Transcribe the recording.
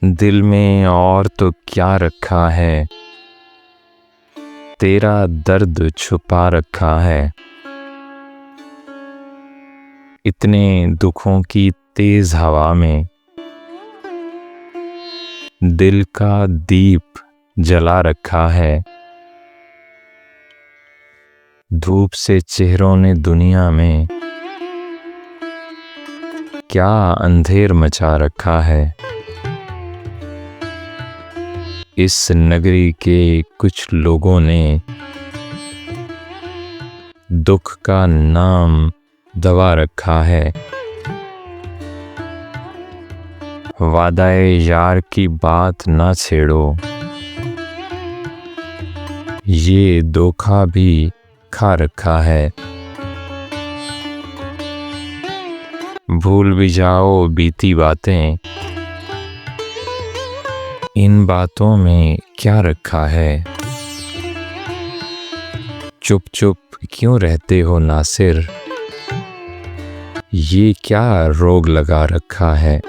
दिल में और तो क्या रखा है, तेरा दर्द छुपा रखा है। इतने दुखों की तेज हवा में दिल का दीप जला रखा है। धूप से चेहरों ने दुनिया में क्या अंधेर मचा रखा है। इस नगरी के कुछ लोगों ने दुख का नाम दबा रखा है। वादाए यार की बात ना छेड़ो, ये धोखा भी खा रखा है। भूल भी जाओ बीती बातें, इन बातों में क्या रखा है। चुप चुप क्यों रहते हो नासिर, ये क्या रोग लगा रखा है।